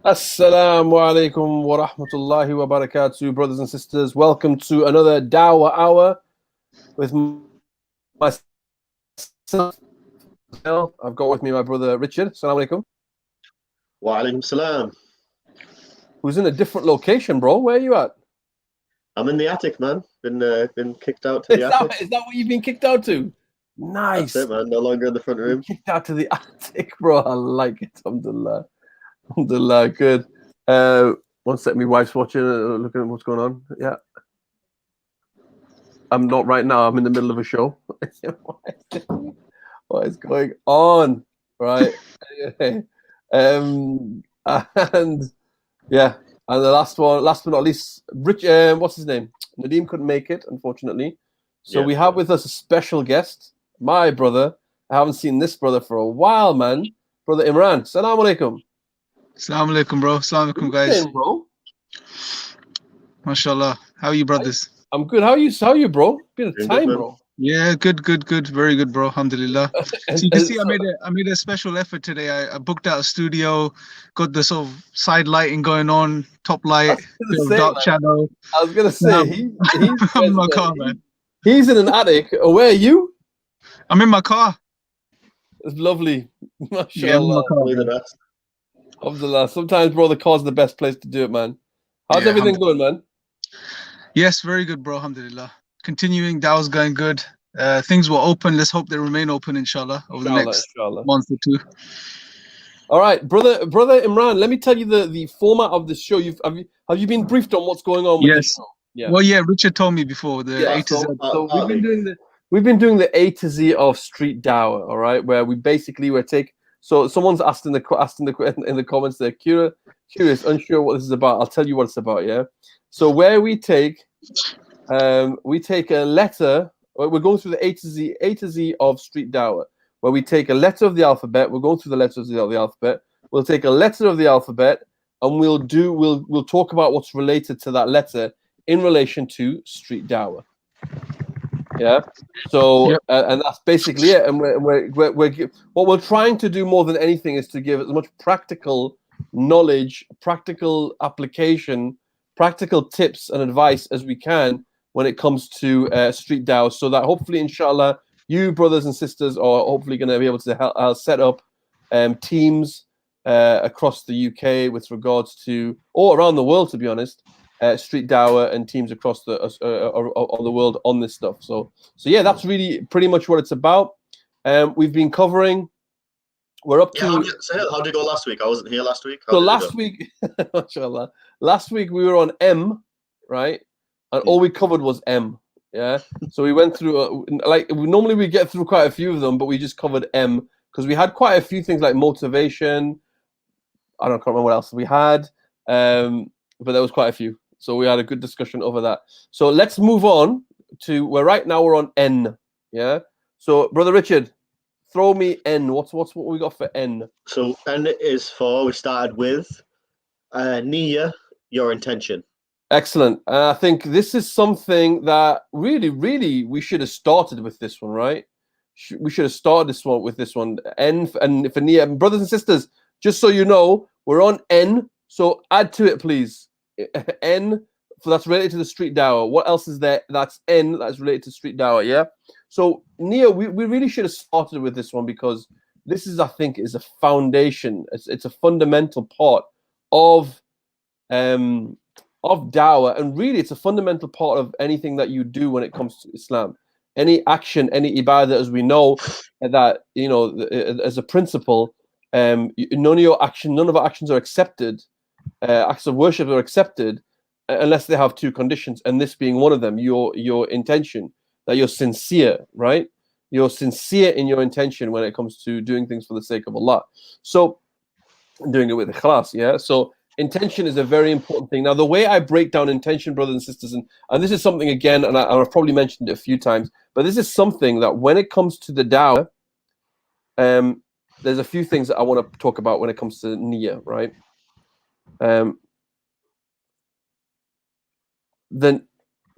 Assalamu alaikum wa rahmatullahi wa barakatuh, brothers and sisters. Welcome to another Dawah Hour with myself. I've got with me my brother Richard. Assalamu alaikum. Wa alaikum salam. Who's in a different location, bro? Where are you at? I'm in the attic, man. Been kicked out to the attic. Is that what you've been kicked out to? Nice. That's it, man. No longer in the front room. Kicked out to the attic, bro. I like it. Alhamdulillah. Alhamdulillah. Good. One sec. My wife's watching, looking at what's going on. Yeah. I'm not right now. I'm in the middle of a show. What is going on? Right. And yeah. And the last but not least, Rich. What's his name? Nadeem couldn't make it, unfortunately. So we have with us a special guest, my brother. I haven't seen this brother for a while, man. Brother Imran. Assalamu alaikum. Assalamu alaikum, bro. Assalamu alaikum, guys. Hey, bro. MashaAllah. How are you, brothers? I'm good. How are you, bro? Been a time, bro. Yeah, good. Very good, bro. Alhamdulillah. So you can see I made a special effort today. I booked out a studio, got the sort of side lighting going on, top light, dark shadow. I was gonna say I'm in my car, man. He's in an attic. Where are you? I'm in my car. It's lovely. Yeah, MashaAllah. Alhamdulillah. Sometimes, bro, the car's the best place to do it, man. How's everything going, man? Yes, very good, bro. Alhamdulillah. Continuing, Dawah's going good. Things will open. Let's hope they remain open, inshallah, over the next month or two. All right, brother Imran. Let me tell you the format of this show. Have you been briefed on what's going on with this show? Yeah. Well, yeah, Richard told me before the A to Z. So we've been doing the A to Z of street Dawah. All right, where we basically So someone's asked in the comments, they're curious, unsure what this is about. I'll tell you what it's about. Yeah. So where we take a letter. We're going through the A to Z of street Dawah, where we take a letter of the alphabet. We're going through the letters of the alphabet. We'll take a letter of the alphabet, and we'll talk about what's related to that letter in relation to street Dawah. Yeah. So and that's basically it. And what we're trying to do more than anything is to give as much practical knowledge, practical application, practical tips and advice as we can when it comes to street Dawah, so that hopefully, inshallah, you brothers and sisters are hopefully going to be able to help set up teams across the UK with regards to, or around the world, to be honest, street Dawah and teams across the world on this stuff. So yeah, that's really pretty much what it's about. We've been covering. We're up to. Sohail, how did it go last week? I wasn't here last week. So last week, mashallah, last week we were on M, right? And all we covered was M. Yeah. So we went through normally we get through quite a few of them, but we just covered M because we had quite a few things like motivation. I can't remember what else we had, but there was quite a few. So we had a good discussion over that. So let's move on to right now we're on N. Yeah. So brother Richard, throw me N. What's what we got for N? So N is for, we started with Niyyah, your intention. Excellent. I think this is something that really we should have started with this one, right? We should have started with this one. N and for Niyyah, brothers and sisters. Just so you know, we're on N. So add to it, please. N for that's related to the street Dawah. What else is there? That's N. That's related to street Dawah. Yeah. So Niyyah, we really should have started with this one because this is, I think, is a foundation. It's a fundamental part of Dawah, and really it's a fundamental part of anything that you do when it comes to Islam. Any action, any ibadah, as we know, that as a principle, none of our actions are accepted. Acts of worship are accepted unless they have two conditions, and this being one of them: your intention, that you're sincere, right? You're sincere in your intention when it comes to doing things for the sake of Allah. So doing it with ikhlas, yeah. So intention is a very important thing. Now, the way I break down intention, brothers and sisters, and this is something, again, and I've probably mentioned it a few times, but this is something that when it comes to the Dawah, there's a few things that I want to talk about when it comes to Niyyah, right? The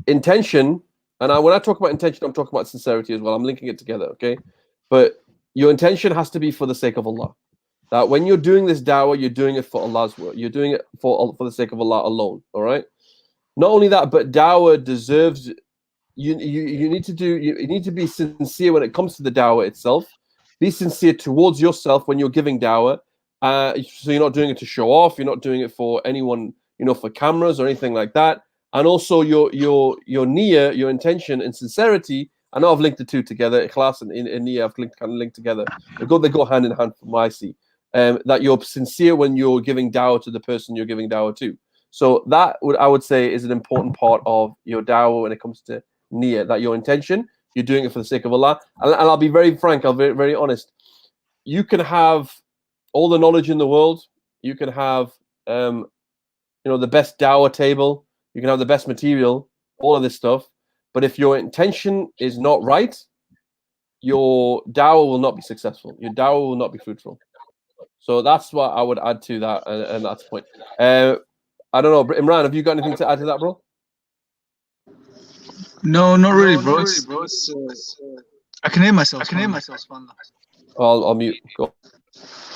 intention, and when I talk about intention, I'm talking about sincerity as well. I'm linking it together, okay? But your intention has to be for the sake of Allah. that when you're doing this dawah, you're doing it for Allah's will. You're doing it for the sake of Allah alone. All right. Not only that, but dawah deserves. You need to do. You need to be sincere when it comes to the dawah itself. Be sincere towards yourself when you're giving dawah. So you're not doing it to show off. You're not doing it for anyone, for cameras or anything like that. And also your niyyah, your intention and sincerity. I know I've linked the two together. Ikhlas and niyyah I've kind of linked together. They go hand in hand from what I see. That you're sincere when you're giving dawah to the person you're giving dawah to. So that I would say is an important part of your dawah when it comes to niyyah. That your intention, you're doing it for the sake of Allah. And I'll be very frank. I'll be very, very honest. You can have all the knowledge in the world. You can have the best dawah table. You can have the best material. All of this stuff. But if your intention is not right, your dawah will not be successful. Your dawah will not be fruitful. So that's what I would add to that, and that's the point. I don't know, Imran, have you got anything to add to that, bro? No, not really, bro. I can hear myself. I'll mute. Go.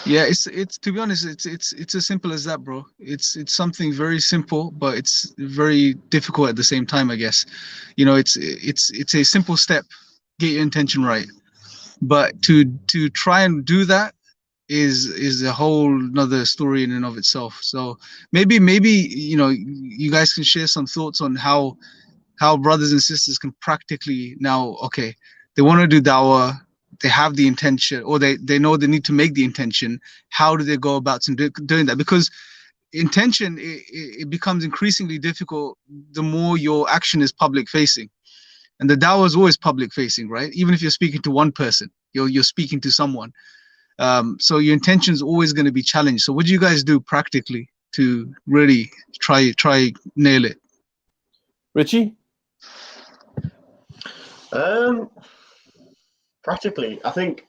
Yeah, it's to be honest, it's as simple as that, bro. It's something very simple, but it's very difficult at the same time, I guess. It's a simple step, get your intention right. But to try and do that is a whole another story in and of itself. So maybe you guys can share some thoughts on how brothers and sisters can practically now, okay, they want to do dawah, they have the intention, or they know they need to make the intention. How do they go about doing that? Because intention, it becomes increasingly difficult the more your action is public facing, and the dawah is always public facing, right? Even if you're speaking to one person, you're speaking to someone. So your intention is always going to be challenged. So what do you guys do practically to really try nail it? Richie? Practically, I think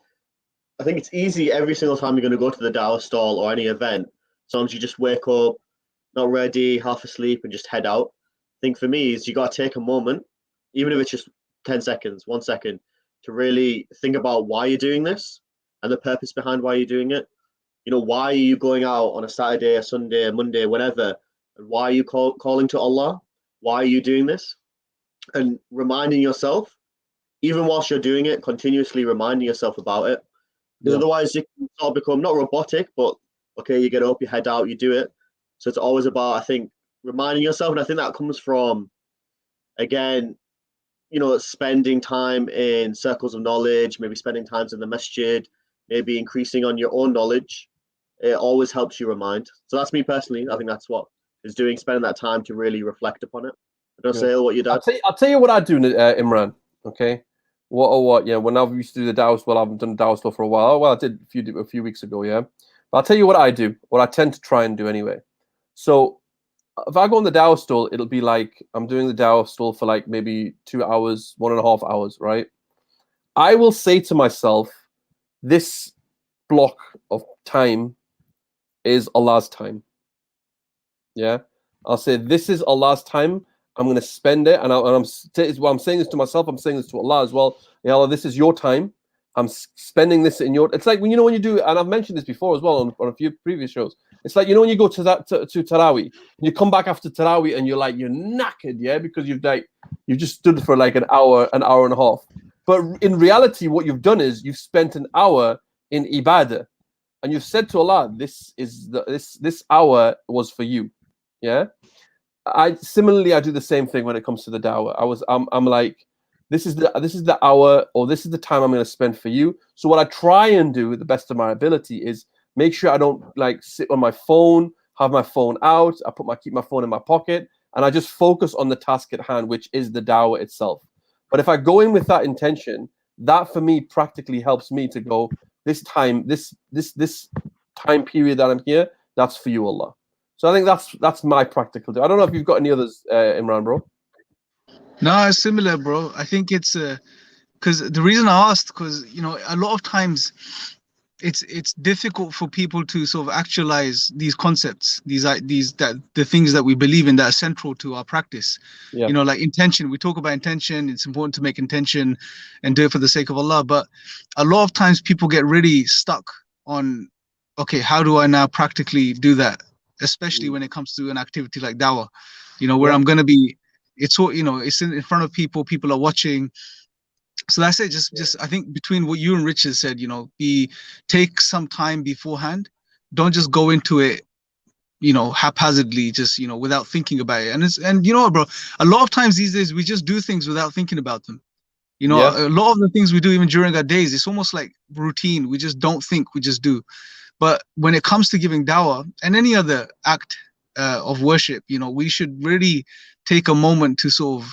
it's easy every single time you're going to go to the dawah stall or any event. Sometimes you just wake up, not ready, half asleep, and just head out. I think for me is you got to take a moment, even if it's just 10 seconds, 1 second, to really think about why you're doing this and the purpose behind why you're doing it. Why are you going out on a Saturday, a Sunday, a Monday, whatever, and why are you calling to Allah? Why are you doing this? And reminding yourself, even whilst you're doing it, continuously reminding yourself about it. Because otherwise you can sort of become not robotic, but okay, you get up, you head out, you do it. So it's always about, I think, reminding yourself. And I think that comes from, again, spending time in circles of knowledge, maybe spending time in the masjid, maybe increasing on your own knowledge. It always helps you remind. So that's me personally. I think that's what is doing, spending that time to really reflect upon it. I don't say what you do. I'll tell you what I do, Imran. Okay. What? Yeah. When I used to do the dawah, well, I haven't done dawah for a while. Well, I did a few weeks ago. Yeah. But I'll tell you what I do. What I tend to try and do anyway. So if I go on the dawah stall, it'll be like I'm doing the dawah stall for like maybe 2 hours, 1.5 hours, right? I will say to myself, this block of time is Allah's time. Yeah. I'll say this is Allah's time. I'm going to spend it, and I'm saying this to myself. I'm saying this to Allah as well. Ya Allah, this is your time. I'm spending this in your. It's like when you do, and I've mentioned this before as well on a few previous shows. It's like when you go to Tarawih, and you come back after Tarawih, and you're knackered, yeah, because you just stood for like an hour and a half. But in reality, what you've done is you've spent an hour in ibadah, and you've said to Allah, this hour was for you, yeah. I do the same thing when it comes to the dawah. I'm like, this is the hour, or this is the time I'm going to spend for you. So what I try and do with the best of my ability is make sure I don't like sit on my phone, have my phone out. I keep my phone in my pocket, and I just focus on the task at hand, which is the dawah itself. But if I go in with that intention, that for me practically helps me to go, this time period that I'm here, that's for you, Allah. So I think that's my practical do. I don't know if you've got any others, Imran, bro. No, it's similar, bro. I think it's because the reason I asked, because a lot of times it's difficult for people to sort of actualize these concepts, the things that we believe in that are central to our practice. Yeah. Like intention. We talk about intention. It's important to make intention and do it for the sake of Allah. But a lot of times people get really stuck on okay, how do I now practically do that? Especially when it comes to an activity like Dawah, where I'm going to be, it's all, it's in front of people, people are watching. So that's it. Just I think between what you and Richard said, take some time beforehand. Don't just go into it, haphazardly, just, without thinking about it. And you know what, bro, a lot of times these days we just do things without thinking about them. A lot of the things we do even during our days, it's almost like routine. We just don't think, we just do. But when it comes to giving dawah and any other act of worship, we should really take a moment to sort of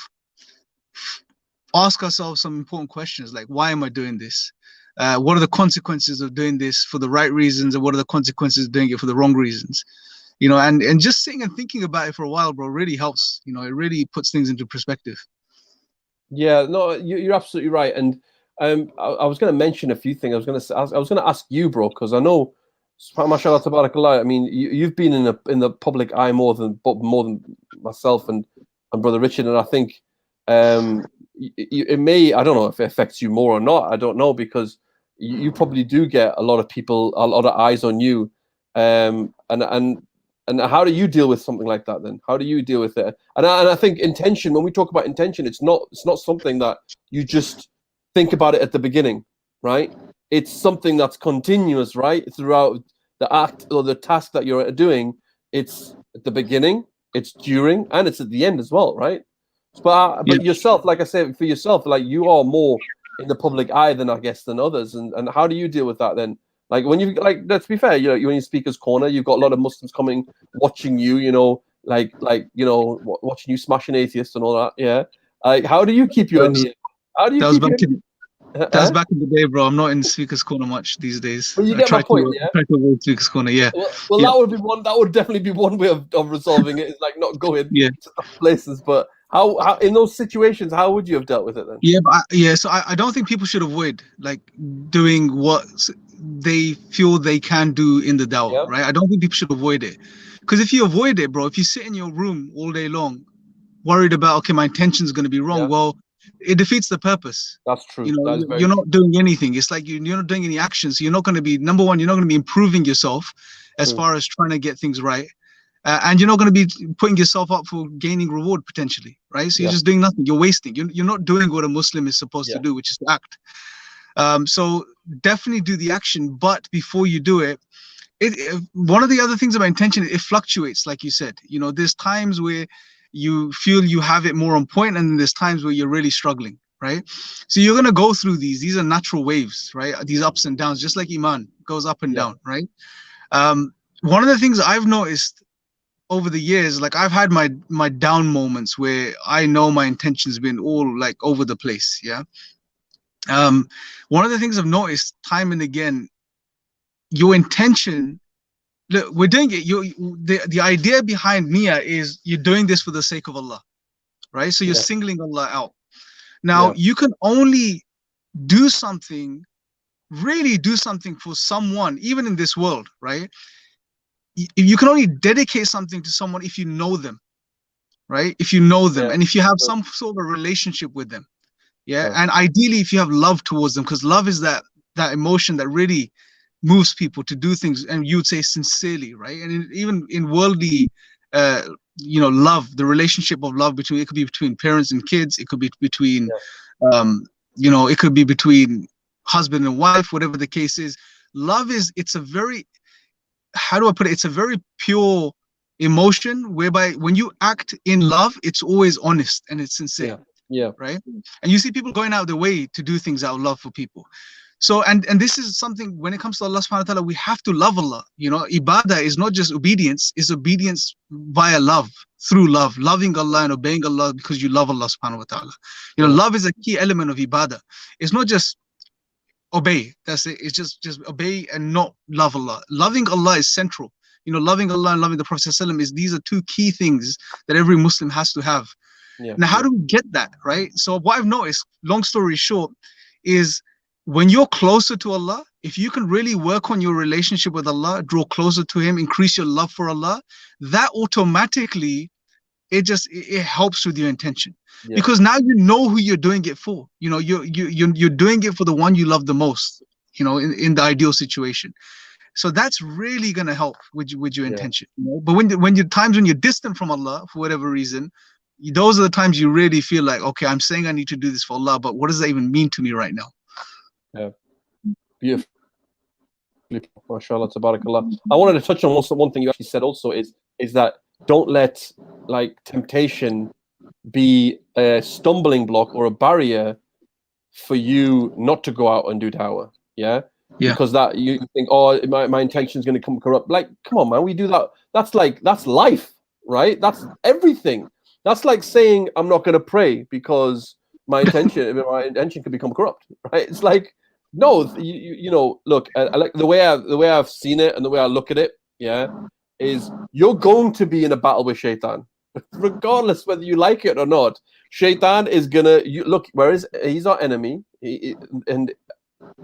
ask ourselves some important questions, like, why am I doing this? What are the consequences of doing this for the right reasons, and what are the consequences of doing it for the wrong reasons? And just sitting and thinking about it for a while, bro, really helps. It really puts things into perspective. Yeah, no, you're absolutely right. And I was going to mention a few things. I was going to ask you, bro, because I know, mashallah, tabarakallah. I mean, you've been in the public eye more than myself and brother Richard, and I think it may, I don't know if it affects you more or not. I don't know, because you probably do get a lot of people, a lot of eyes on you, and how do you deal with something like that then? How do you deal with it? And I think intention, when we talk about intention, it's not something that you just think about it at the beginning, right? It's something that's continuous, right? Throughout the act or the task that you're doing. It's at the beginning, it's during, and it's at the end as well, right? But yourself, like I said, for yourself, like, you are more in the public eye than, I guess, than others. And how do you deal with that then? Like, when you, like, let's be fair, you're in Speaker's Corner, you've got a lot of Muslims coming, watching you, watching you smash an atheist and all that. Yeah. Like, how do you keep your Indian? How do you keep your That's back in the day, bro. I'm not in Speaker's Corner much these days. But you get my point, yeah? Try to avoid Speaker's Corner, yeah. Well, that would be one. That would definitely be one way of resolving it. Is like not going to places. But how in those situations, how would you have dealt with it then? Yeah, so I don't think people should avoid, like, doing what they feel they can do in the dawah, right? I don't think people should avoid it, because if you avoid it, bro, if you sit in your room all day long, worried about, okay, my intention is going to be wrong, well, it defeats the purpose. That's true. You're not doing anything. It's like you're not doing any actions. So you're not going to be, number one, you're not going to be improving yourself as far as trying to get things right. And you're not going to be putting yourself up for gaining reward potentially, right? So you're just doing nothing. You're wasting. You're not doing what a Muslim is supposed to do, which is to act. So definitely do the action. But before you do it, one of the other things about intention, it fluctuates, like you said. There's times where you feel you have it more on point, and then there's times where you're really struggling, right? So you're going to go through these are natural waves, right? These ups and downs, just like iman goes up and down, right? One of the things I've noticed over the years, like, I've had my down moments where I know my intention's been all, like, over the place. One of the things I've noticed time and again, your intention, look, we're doing it. The idea behind niyyah is you're doing this for the sake of Allah, right? So you're singling Allah out. Now, you can only do something, really do something for someone, even in this world, right? You can only dedicate something to someone if you know them, right? If you know them, and if you have some sort of relationship with them, and ideally if you have love towards them, because love is that emotion that really moves people to do things, and you would say sincerely, right? And even in worldly love, the relationship of love between, it could be between parents and kids, it could be between it could be between husband and wife, whatever the case is. Love it's a very, how do I put it, it's a very pure emotion, whereby when you act in love, it's always honest and it's sincere, right? And you see people going out of their way to do things out of love for people. So, and this is something, when it comes to Allah subhanahu wa ta'ala, we have to love Allah. Ibadah is not just obedience, it's obedience via love, through love, loving Allah and obeying Allah because you love Allah subhanahu wa ta'ala. Love is a key element of ibadah. It's not just obey, that's it. It's just obey and not love Allah. Loving Allah is central. Loving Allah and loving the Prophet ﷺ these are two key things that every Muslim has to have. Now, how do we get that, right? So what I've noticed, long story short, is when you're closer to Allah, if you can really work on your relationship with Allah, draw closer to Him, increase your love for Allah, that automatically, it helps with your intention. Because now you know who you're doing it for. You're doing it for the one you love the most, in the ideal situation. So that's really gonna help with your Yeah. intention. You know? But when you times when you're distant from Allah for whatever reason, those are the times you really feel like, okay, I'm saying I need to do this for Allah, but what does that even mean to me right now? Yeah. Beautiful. MashaAllah, tabarakallah. I wanted to touch on one thing you actually said also is that don't let like temptation be a stumbling block or a barrier for you not to go out and do dawah. Yeah. Yeah. Because that you think, oh, my intention is going to come corrupt. Like, come on, man, we do that. That's life, right? That's everything. That's like saying I'm not going to pray because my intention could become corrupt, right? It's like, no, you know, look, I like the way I've seen it and the way I look at it, yeah, is you're going to be in a battle with Shaitan, regardless whether you like it or not. Shaitan is gonna look. Whereas he's our enemy, and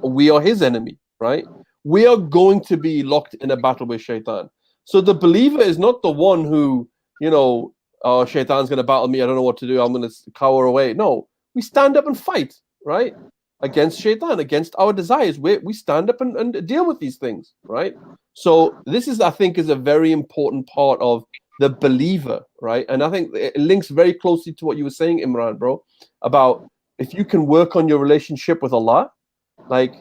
we are his enemy, right? We are going to be locked in a battle with Shaitan. So the believer is not the one who, you know, oh, Shaitan's going to battle me. I don't know what to do. I'm going to cower away. No, we stand up and fight, right? Against Shaitan, against our desires. We stand up and deal with these things, right? So this is, I think, is a very important part of the believer, right? And I think it links very closely to what you were saying, Imran, bro, about if you can work on your relationship with Allah, like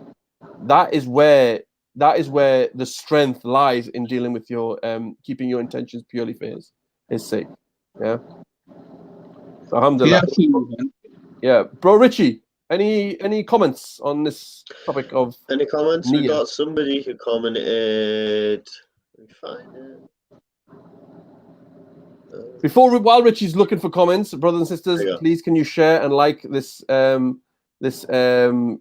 that is where the strength lies in dealing with your keeping your intentions purely for his sake. Yeah. So alhamdulillah. Yeah, bro Richie, any comments on this topic of any comments? niyyah? We got somebody who commented. Let me find it. While Richie's looking for comments, brothers and sisters, please can you share and like this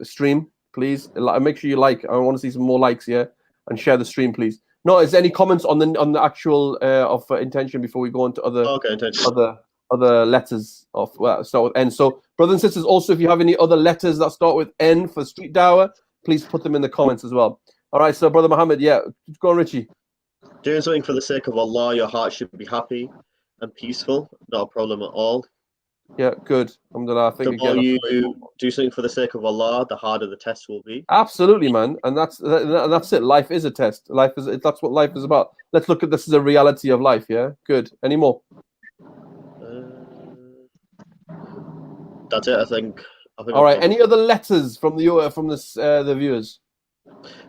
stream, please? Make sure you like. I want to see some more likes, yeah, and share the stream, please. No, is there any comments on the actual of intention before we go into other letters of start with N? So, brothers and sisters, also if you have any other letters that start with N for street dawah, please put them in the comments as well. All right, so brother Muhammad, yeah, go on, Richie. Doing something for the sake of Allah, your heart should be happy and peaceful, not a problem at all. Yeah, good. Alhamdulillah. I think the more you do something for the sake of Allah, the harder the test will be. Absolutely, man, and that's it. Life is a test. That's what life is about. Let's look at this as a reality of life. Yeah, good. Any more? That's it. I think. All right. Any other letters from the viewers?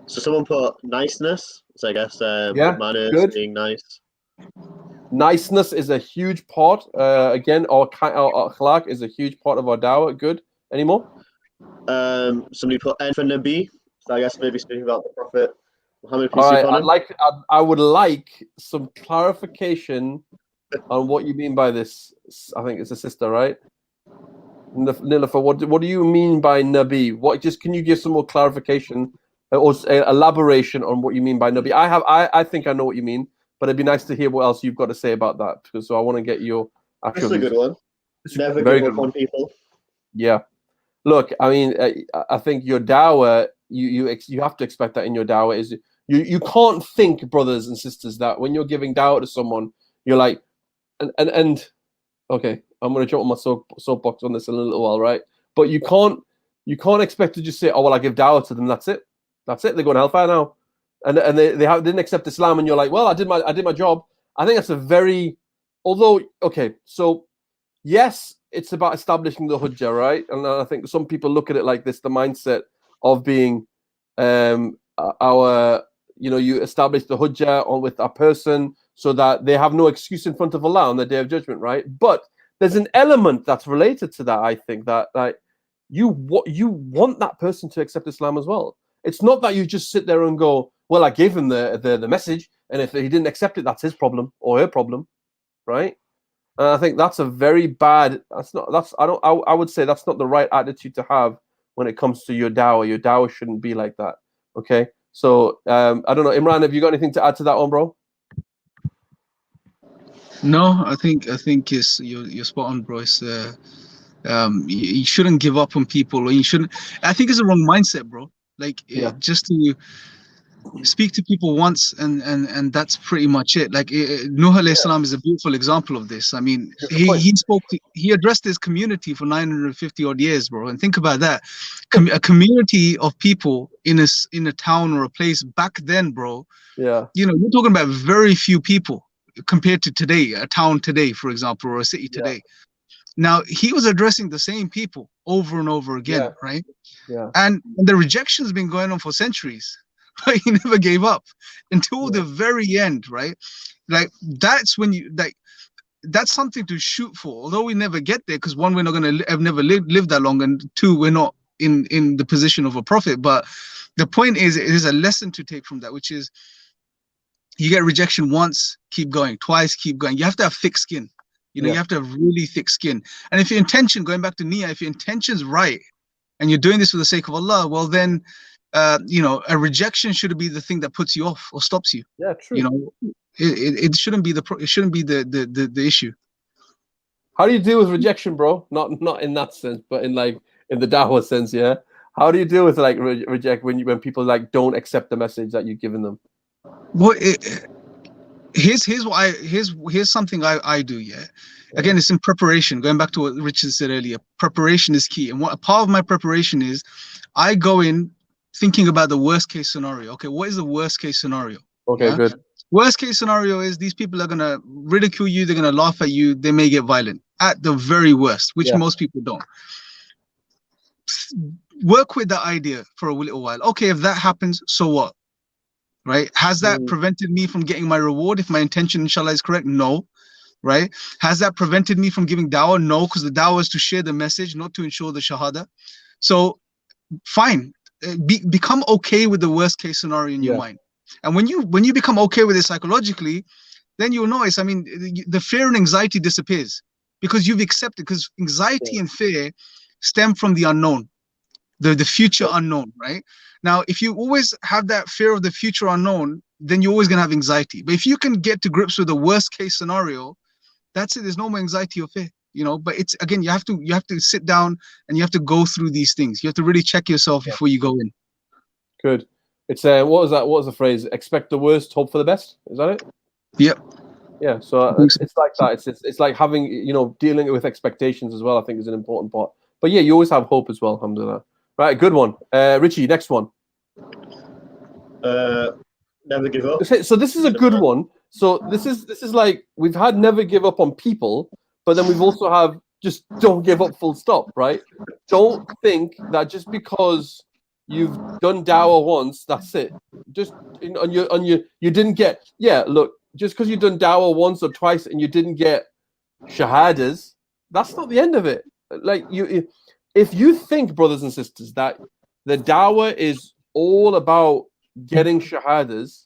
So someone put niceness. So I guess manners, good. being nice. Niceness is a huge part. Again, our akhlaq is a huge part of our dawah. Good. Any more? Somebody put N for Nabi. So I guess maybe speaking about the Prophet Muhammad. All right. I would like some clarification on what you mean by this. I think it's a sister, right? Nilofer, what do you mean by Nabi? Can you give some more clarification or elaboration on what you mean by Nabi? I think I know what you mean, but it'd be nice to hear what else you've got to say about that, because I want to get your actual. This is a good one. Never give up on people. Yeah. Look, I mean, I think your dawah, you have to expect that in your dawah is you can't think, brothers and sisters, that when you're giving dawah to someone, you're like, and okay, I'm gonna jump on my soapbox on this in a little while, right? But you can't expect to just say, oh well, I give dawah to them, that's it, they're going to hellfire now, and they didn't accept Islam, and you're like, well, I did my job. I think that's a very, although okay, so yes, it's about establishing the hujjah, right? And I think some people look at it like this, the mindset of being you establish the hujjah with a person so that they have no excuse in front of Allah on the Day of Judgment, right? But there's an element that's related to that. I think that you want that person to accept Islam as well. It's not that you just sit there and go, well, I gave him the message, and if he didn't accept it, that's his problem or her problem, right? And I think that's a very bad. I would say that's not the right attitude to have when it comes to your dawah. Your dawah shouldn't be like that. Okay, so I don't know, Imran, have you got anything to add to that one, bro? No, I think you're spot on, bro. It's, you shouldn't give up on people, or you shouldn't. I think it's the wrong mindset, bro. Like just to speak to people once, and that's pretty much it. Like Nuh alayhi salam is a beautiful example of this. I mean, Good point. he addressed his community for 950 odd years, bro. And think about that, a community of people in a town or a place back then, bro. Yeah. You know, you're talking about very few people compared to today, a town today, for example, or a city today. Now he was addressing the same people over and over again, right? Yeah. And the rejection's been going on for centuries. Right? He never gave up until the very end, right? Like that's when you like that's something to shoot for. Although we never get there, because one, we're not gonna have never lived that long, and two, we're not in the position of a prophet. But the point is, it is a lesson to take from that, which is you get rejection once, keep going, twice, keep going. You have to have thick skin. You know, you have to have really thick skin. And if your intention, going back to Nia, if your intention's right, and you're doing this for the sake of Allah, well then, you know, a rejection shouldn't be the thing that puts you off or stops you. Yeah, true. You know, it shouldn't be the issue. How do you deal with rejection, bro? Not in that sense, but in like in the Dawah sense, yeah. How do you deal with like reject when people like don't accept the message that you've given them? Well, here's something I do. Yeah, again, it's in preparation. Going back to what Richard said earlier, preparation is key. And what a part of my preparation is, I go in thinking about the worst case scenario. Okay, what is the worst case scenario? Okay, good. Worst case scenario is these people are gonna ridicule you. They're gonna laugh at you. They may get violent at the very worst, which most people don't. Work with that idea for a little while. Okay, if that happens, so what? Right? Has that prevented me from getting my reward if my intention, inshallah, is correct? No. Right? Has that prevented me from giving dawah? No, because the dawah is to share the message, not to ensure the shahada. So, fine. Become okay with the worst case scenario in your mind. And when you become okay with it psychologically, then you'll notice, I mean, the fear and anxiety disappears because you've accepted, because anxiety and fear stem from the unknown, the future unknown, right? Now, if you always have that fear of the future unknown, then you're always going to have anxiety. But if you can get to grips with the worst case scenario, that's it. There's no more anxiety or fear, you know. But it's, again, you have to sit down and you have to go through these things. You have to really check yourself before you go in. Good. It's what was that? What was the phrase? Expect the worst, hope for the best. Is that it? Yep. Yeah. So it's like that. It's like having, you know, dealing with expectations as well. I think is an important part. But yeah, you always have hope as well. Alhamdulillah. Right. Good one. Richie, next one. Never give up. So this is a good one. So this is like, we've had never give up on people, but then we've also have just don't give up, full stop. Right? Don't think that just because you've done dawah once, that's it. Just you didn't get, look, just because you've done dawah once or twice and you didn't get shahadas, that's not the end of it. Like, if you think, brothers and sisters, that the dawah is all about getting shahadas,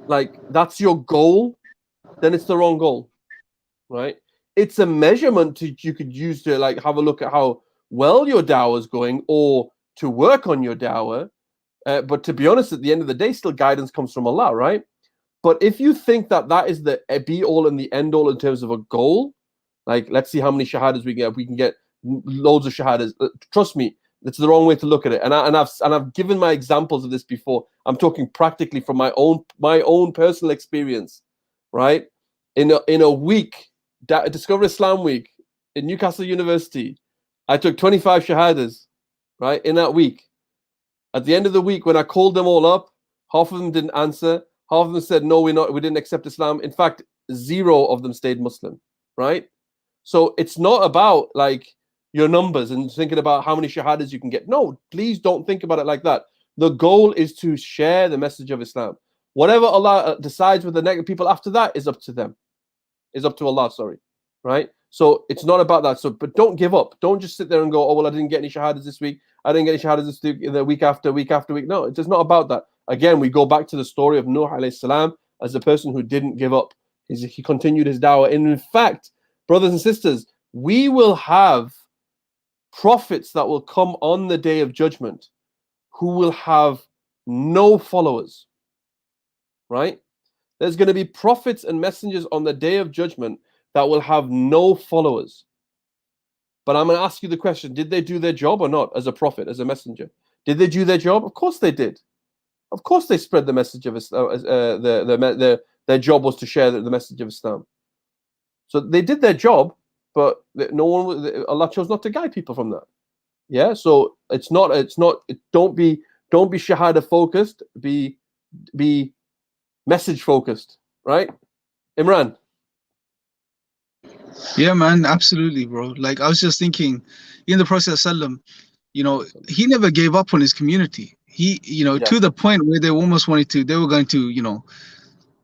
like that's your goal, then it's the wrong goal, right? It's a measurement you could use to like have a look at how well your dawah is going, or to work on your dawah. But to be honest, at the end of the day, still guidance comes from Allah, right? But if you think that that is the be all and the end all in terms of a goal, like let's see how many shahadas we get. If we can get loads of shahadas, trust me, it's the wrong way to look at it. And I've given my examples of this before. I'm talking practically from my own personal experience, right? In a week, Discover Islam Week in Newcastle University, I took 25 shahadas, right, in that week. At the end of the week, when I called them all up, half of them didn't answer. Half of them said, no, we didn't accept Islam. In fact, 0 of them stayed Muslim, right? So it's not about like your numbers and thinking about how many shahadas you can get. No, please don't think about it like that. The goal is to share the message of Islam. Whatever Allah decides with the negative people after that is up to them. Is up to Allah, sorry, right? So it's not about that. So, but don't give up. Don't just sit there and go, oh, well, I didn't get any shahadas this week. I didn't get any shahadas this week, the week after week after week. No, it's just not about that. Again, we go back to the story of Nuh alayhi salam as the person who didn't give up. He continued his dawah. And in fact, brothers and sisters, we will have prophets that will come on the day of judgment who will have no followers, right? There's going to be prophets and messengers on the day of judgment that will have no followers. But I'm going to ask you the question, did they do their job or not as a prophet, as a messenger? Did they do their job? Of course they did. Of course, they spread the message of Islam. Their job was to share the message of Islam. So they did their job, but Allah chose not to guide people from that. Yeah. So it's not. Don't be shahada focused. Be message focused. Right, Imran. Yeah, man, absolutely, bro. Like I was just thinking, in the Prophet ﷺ, he never gave up on his community. He, to the point where they almost they were going to,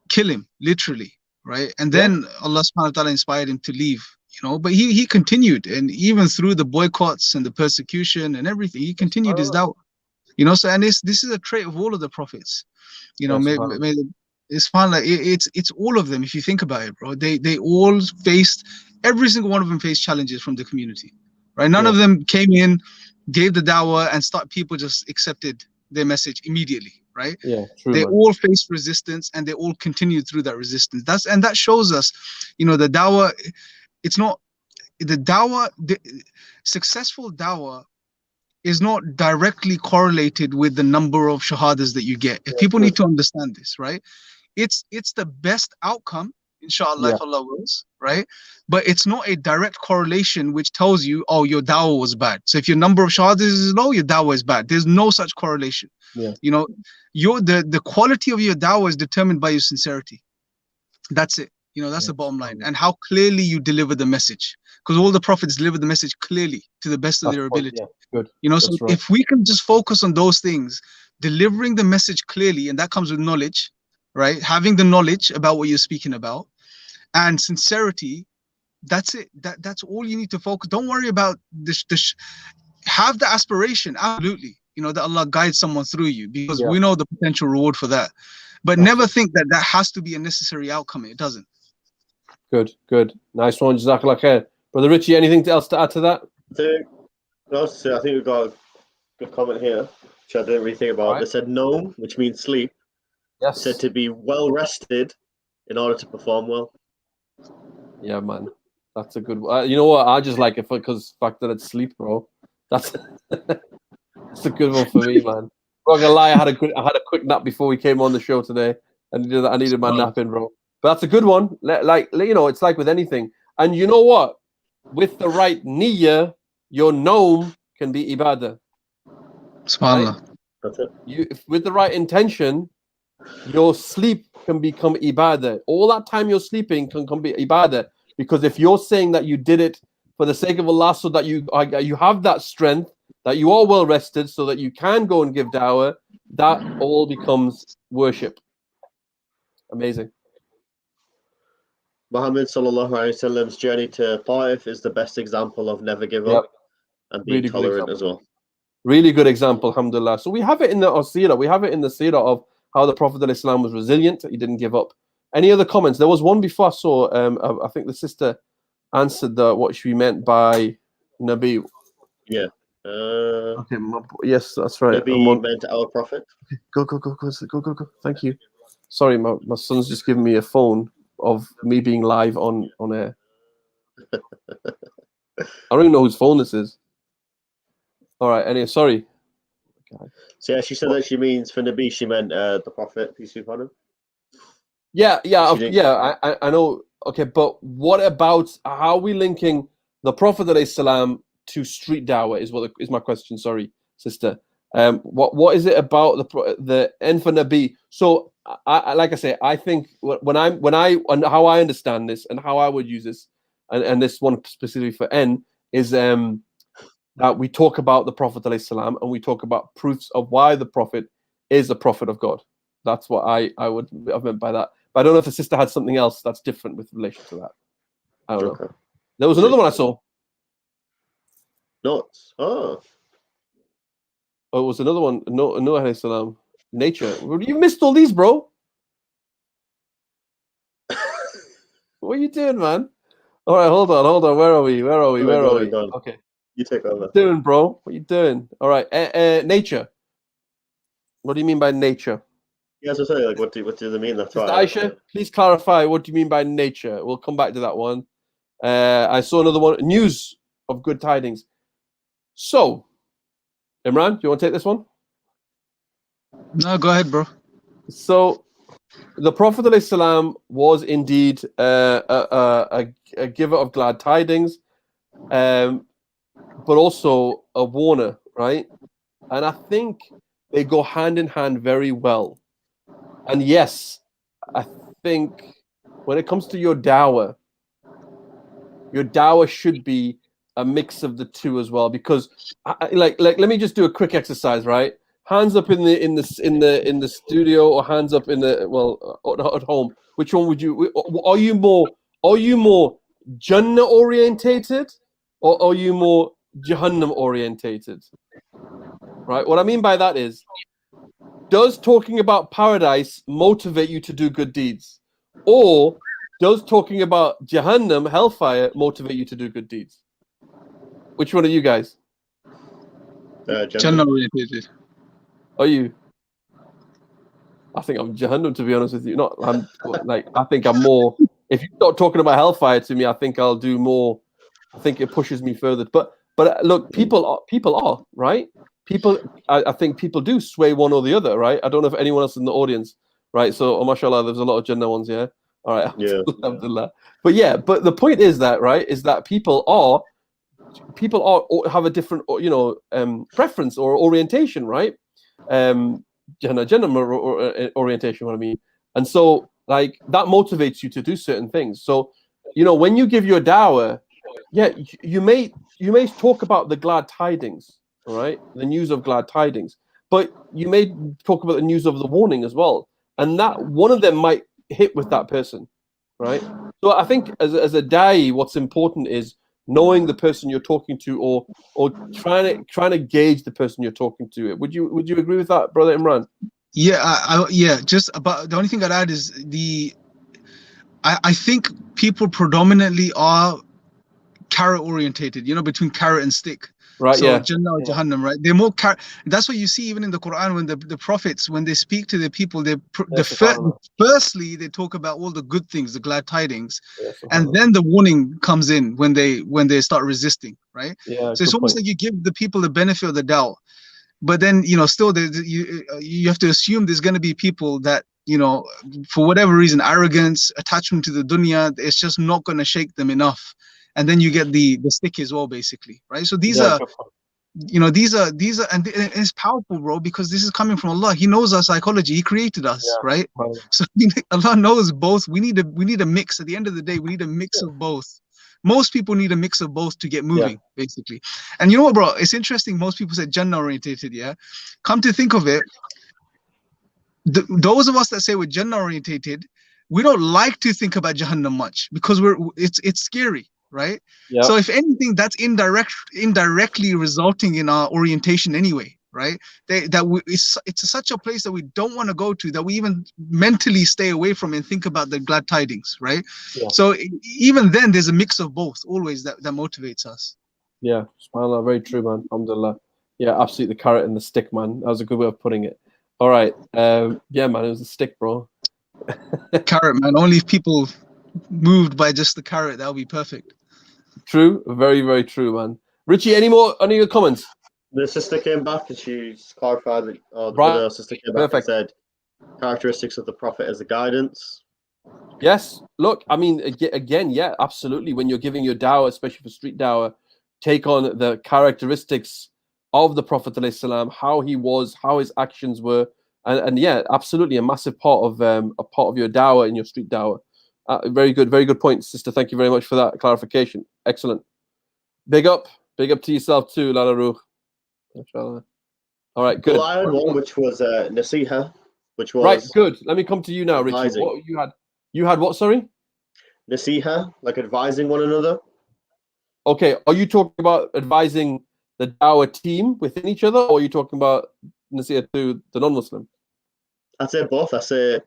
kill him, literally, right? And then Allah subhanahu wa ta'ala inspired him to leave, but he continued, and even through the boycotts and the persecution and everything, he continued his da'wah. So and this is a trait of all of the prophets. It's fun, like it's all of them. If you think about it, bro, they all faced, every single one of them faced challenges from the community, right? None of them came in, gave the dawah, and people just accepted their message immediately, right? Yeah, true. They all faced resistance, and they all continued through that resistance. That shows us, the dawah. It's not the dawah. The successful dawah is not directly correlated with the number of shahadas that you get. People need to understand this, right? It's the best outcome, inshallah, if Allah wills, right? But it's not a direct correlation which tells you, oh, your dawah was bad. So if your number of shahadas is low, your dawah is bad. There's no such correlation. Yeah. The quality of your dawah is determined by your sincerity. That's it. That's the bottom line. And how clearly you deliver the message. Because all the prophets deliver the message clearly to the best of their ability. Yeah, good. So if we can just focus on those things, delivering the message clearly, and that comes with knowledge, right? Having the knowledge about what you're speaking about, and sincerity, that's it. That's all you need to focus. Don't worry about this. Have the aspiration, absolutely, that Allah guides someone through you, because we know the potential reward for that. But never think that has to be a necessary outcome. It doesn't. Good. Nice one, Jazakallah khair. Brother Richie, anything else to add to that? I think we've got a good comment here, which I didn't really think about. Right. They said Naum, which means sleep. Yes. Said to be well rested in order to perform well. Yeah, man. That's a good one. You know what? I just like it because the fact that it's sleep, bro. That's that's a good one for me, man. I'm not gonna lie, I had a quick nap before we came on the show today, and I needed my nap in, bro. But that's a good one. It's like with anything. And you know what? With the right niyyah, your naum can be ibadah. SubhanAllah. Right? That's it. With the right intention, your sleep can become ibadah. All that time you're sleeping can be ibadah. Because if you're saying that you did it for the sake of Allah, so that you have that strength, that you are well rested, so that you can go and give dawah, that all becomes worship. Amazing. Muhammad sallallahu alaihi wasallam's journey to Ta'if is the best example of never give up and being really tolerant as well. Really good example, alhamdulillah. So we have it in the Asiyah, we have it in the seerah of how the Prophet ﷺ was resilient. He didn't give up. Any other comments? There was one before I saw. I think the sister answered what she meant by Nabi. Yeah. Okay. Yes, that's right. Nabi meant our Prophet. Go. Thank you. Sorry, my son's just giving me a phone of me being live on air. I don't even know whose phone this is. All right. Anyway, sorry. Okay. So yeah, she said that she means for Nabi, she meant the Prophet, peace be upon him. Yeah. I know. Okay, but what about how are we linking the Prophet ﷺ to street dawah? Is my question. Sorry, sister. What is it about the N for Nabi? So I like I say, I think and how I understand this and how I would use this, and this one specifically for N is that we talk about the Prophet ﷺ and we talk about proofs of why the Prophet is the Prophet of God. That's what I would have meant by that. But I don't know if the sister had something else that's different with relation to that. I don't know. There was another one I saw. Notes. Oh, it was another one. No, alayhi salam. Nature. You missed all these, bro. What are you doing, man? All right, hold on. Where are we? Okay. You take over. What are you doing, bro? What are you doing? All right. Nature. What do you mean by nature? Yeah, so say, what do they mean? That's right. Aisha, please clarify. What do you mean by nature? We'll come back to that one. I saw another one. News of good tidings. So, Imran, do you want to take this one? No, go ahead, bro. So the Prophet ﷺ was indeed a giver of glad tidings, but also a warner, right? And I think they go hand in hand very well. And yes, I think when it comes to your dawah should be a mix of the two as well. Because, like, let me just do a quick exercise, right? Hands up in the studio, or hands up in the at home. Which one would you? Are you more Jannah orientated, or are you more Jahannam orientated? Right. What I mean by that is, does talking about paradise motivate you to do good deeds, or does talking about Jahannam, hellfire, motivate you to do good deeds? Which one are you guys? Jannah orientated. Are you? I think I'm Jahannam, to be honest with you. I think I'm more. If you start talking about hellfire to me, I think I'll do more. I think it pushes me further. But look, people are right. I think people do sway one or the other, right? I don't know if anyone else in the audience, right? So, mashallah, there's a lot of Jannah ones, yeah. All right, Yeah. Alhamdulillah. But yeah, but the point is that, right, is that people have a different, preference or orientation, right? Jannah orientation, what I mean. And so, like, that motivates you to do certain things. So, when you give your dawah, yeah, you may talk about the glad tidings, all right, the news of glad tidings, but you may talk about the news of the warning as well, and that one of them might hit with that person, right? So I think as a da'i, what's important is knowing the person you're talking to, or trying to gauge the person you're talking to. Would you agree with that, brother Imran? Yeah, yeah. Just about the only thing I'd add is I think people predominantly are carrot orientated, between carrot and stick. Right. So Yeah. Jannah or Jahannam, right? They're more carrot. That's what you see even in the Quran when the prophets, when they speak to the people, firstly they talk about all the good things, the glad tidings, and then the warning comes in when they start resisting, right? Yeah. So it's almost like you give the people the benefit of the doubt, but then still you have to assume there's going to be people that for whatever reason, arrogance, attachment to the dunya, it's just not going to shake them enough, and then you get the stick as well, basically, right? So these are and it's powerful, bro, because this is coming from Allah. He knows our psychology. He created us, right? So Allah knows both. We need a mix. At the end of the day, we need a mix of both. Most people need a mix of both to get moving, basically. And you know what, bro? It's interesting. Most people say Jannah orientated, yeah? Come to think of it, those of us that say we're Jannah orientated, we don't like to think about Jahannam much because it's scary, right? Yep. So if anything, that's indirectly resulting in our orientation anyway, right? It's such a place that we don't want to go to, that we even mentally stay away from and think about the glad tidings, right? Yeah. So even then, there's a mix of both always that motivates us. Yeah, subhanAllah, very true, man. Alhamdulillah. Yeah, absolutely, the carrot and the stick, man. That was a good way of putting it. All right. Yeah, man, it was a stick, bro. Carrot, man. Only if people moved by just the carrot, that would be perfect. True. Very, very true, man. Richie, any your comments? The sister came back and she's clarified that the brother sister came back and said characteristics of the Prophet as a guidance. Yes. Look, I mean, again, yeah, absolutely. When you're giving your dawah, especially for street dawah, take on the characteristics of the Prophet ﷺ, how he was, how his actions were, and yeah, absolutely a massive part of your dawah in your street dawah. Very good point, sister. Thank you very much for that clarification. Excellent. Big up to yourself too, Lala Ruh. All right, good. Well, I had one which was Nasiha, which was right. Good. Let me come to you now, Richie. What you had? You had what? Sorry. Nasiha, like advising one another. Okay, are you talking about advising the dawah team within each other, or are you talking about Nasiha to the non-Muslim? I'd say both. I say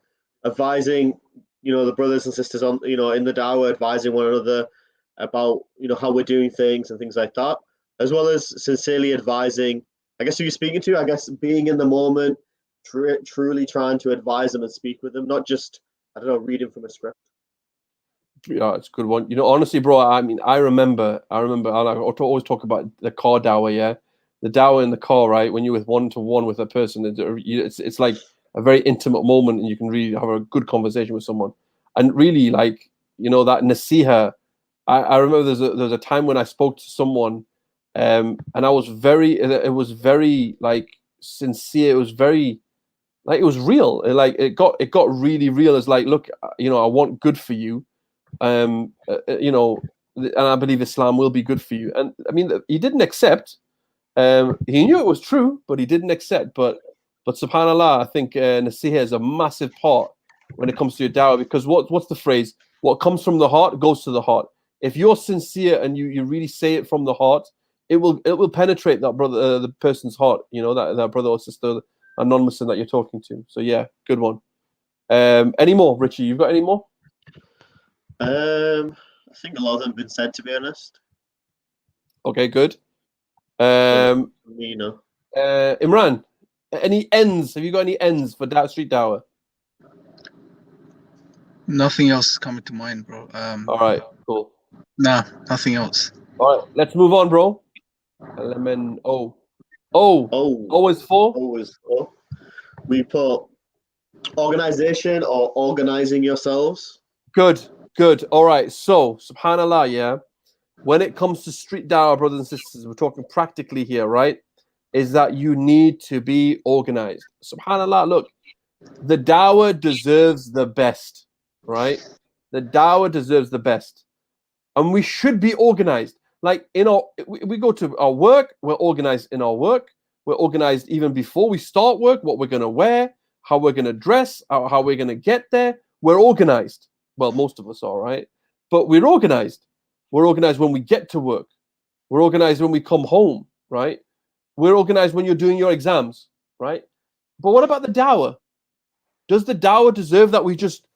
advising, the brothers and sisters on, in the dawah, advising one another about, how we're doing things and things like that, as well as sincerely advising, I guess, who you're speaking to, I guess, being in the moment, truly trying to advise them and speak with them, not just, I don't know, reading from a script. Yeah, it's a good one. Honestly, bro, I mean, I remember, I always talk about the car dawah, yeah? the dawah in the car, right? When you're with one-to-one with a person, it's like a very intimate moment, and you can really have a good conversation with someone. And really, like, you know, that nasiha. I remember there's a time when I spoke to someone, and I was it was very like sincere. It was very like it was real. It got really real. It's like, look, you know, I want good for you, you know, and I believe Islam will be good for you. And I mean, he didn't accept. He knew it was true, but he didn't accept. But subhanallah, I think nasiha is a massive part when it comes to your dawah, because what's the phrase? What comes from the heart goes to the heart. If you're sincere and you really say it from the heart, it will penetrate that brother, the person's heart. You know, that brother or sister, a non-Muslim that you're talking to. So yeah, good one. Any more, Richie? You've got any more? I think a lot of them have been said, to be honest. Okay, good. You know. Imran, any ends? Have you got any ends for street dawah? Nothing else is coming to mind, bro. All right, cool. Nah, nothing else. All right, let's move on, bro. Element O. Always four. Always four. We put organization or organizing yourselves. Good. All right. So, subhanallah, yeah. When it comes to street dawah, brothers and sisters, we're talking practically here, right? Is that you need to be organized. Subhanallah, look, the dawah deserves the best, right? The dawah deserves the best. And we should be organized. Like, we go to our work, we're organized in our work. We're organized even before we start work, what we're going to wear, how we're going to dress, how we're going to get there. We're organized. Well, most of us are, right? But we're organized. We're organized when we get to work. We're organized when we come home, right? We're organized when you're doing your exams, right? But what about the dawah? Does the dawah deserve that we just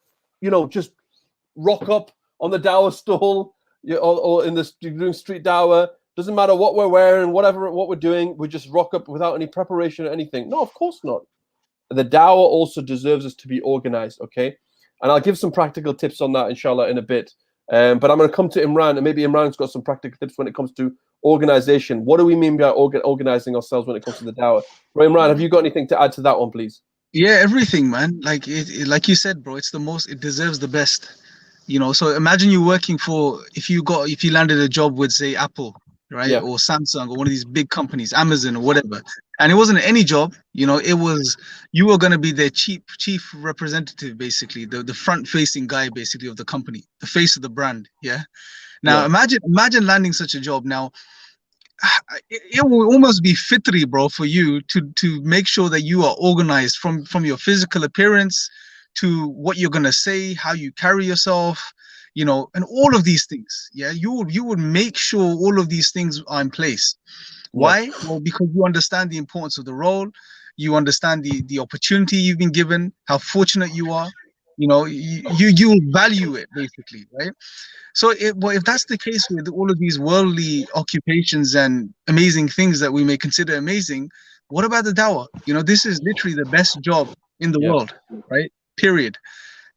rock up on the dawah stall, or in the doing street dawah? Doesn't matter what we're wearing, what we're doing, we just rock up without any preparation or anything. No, of course not. The dawah also deserves us to be organized, okay? And I'll give some practical tips on that, inshallah, in a bit. But I'm going to come to Imran, and maybe Imran's got some practical tips when it comes to organization. What do we mean by organizing ourselves when it comes to the dawah? Right, Imran, have you got anything to add to that one, please? Yeah, everything, man. Like like you said, bro, it deserves the best. You know, so imagine you working for, if you landed a job with, say, Apple, right? Yeah. Or Samsung, or one of these big companies, Amazon or whatever. And it wasn't any job, you know, you were going to be their chief representative, basically, the front facing guy, basically, of the company, the face of the brand. Yeah. Now, imagine landing such a job. Now, it will almost be fitri, bro, for you to make sure that you are organized from your physical appearance to what you're going to say, how you carry yourself, you know, and all of these things. Yeah, you would make sure all of these things are in place. Why? Well, because you understand the importance of the role, you understand the opportunity you've been given, how fortunate you are. You know, you value it, basically, right? So if that's the case with all of these worldly occupations and amazing things that we may consider amazing, what about the dawah? You know, this is literally the best job in the world, right? Period.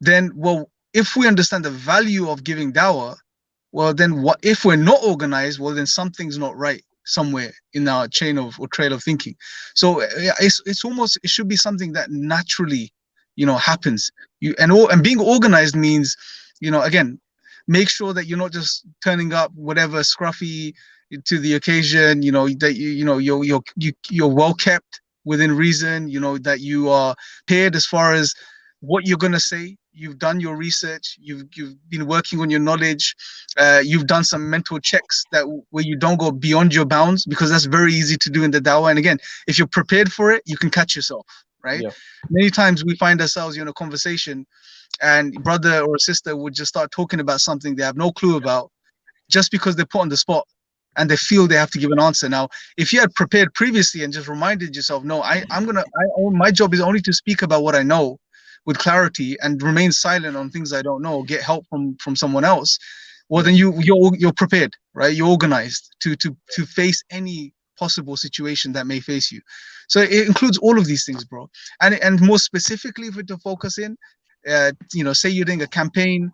Then, well, if we understand the value of giving dawah, well, then what if we're not organized? Well, then something's not right somewhere in our chain of or trail of thinking. So it's almost, it should be something that naturally, you know, happens. And being organized means, you know, again, make sure that you're not just turning up whatever scruffy to the occasion. You know that you're well kept within reason. You know that you are prepared as far as what you're gonna say. You've done your research. You've been working on your knowledge. You've done some mental checks where you don't go beyond your bounds, because that's very easy to do in the dawah. And again, if you're prepared for it, you can catch yourself, right? Yeah. Many times we find ourselves in a conversation, and brother or sister would just start talking about something they have no clue about, just because they're put on the spot and they feel they have to give an answer. Now, if you had prepared previously and just reminded yourself, no, my job is only to speak about what I know with clarity and remain silent on things I don't know, get help from someone else, well, then you're prepared, right? You're organized to face any possible situation that may face you. So it includes all of these things, bro. And more specifically, if we're to focus in, you know, say you're doing a campaign,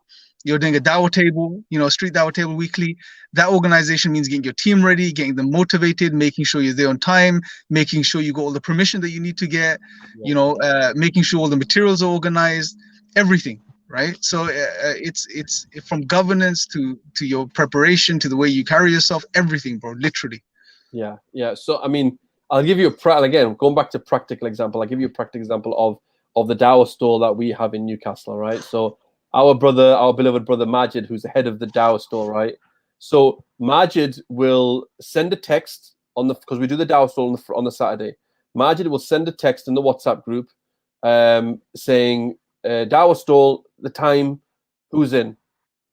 you're doing a Dawah table, street Dawah table weekly. That organization means getting your team ready, getting them motivated, making sure you're there on time, making sure you got all the permission that you need to get, making sure all the materials are organized, everything, right? So it's from governance to your preparation to the way you carry yourself, everything, bro, literally. Yeah. So I mean, I'll give you again, going back to practical example. I'll give you a practical example of the Dawah store that we have in Newcastle, right? So our beloved brother Majid, who's the head of the Dawah store, right? So Majid will send a text because we do the Dawah store on the Saturday. Majid will send a text in the WhatsApp group, saying Dawah store, the time, who's in,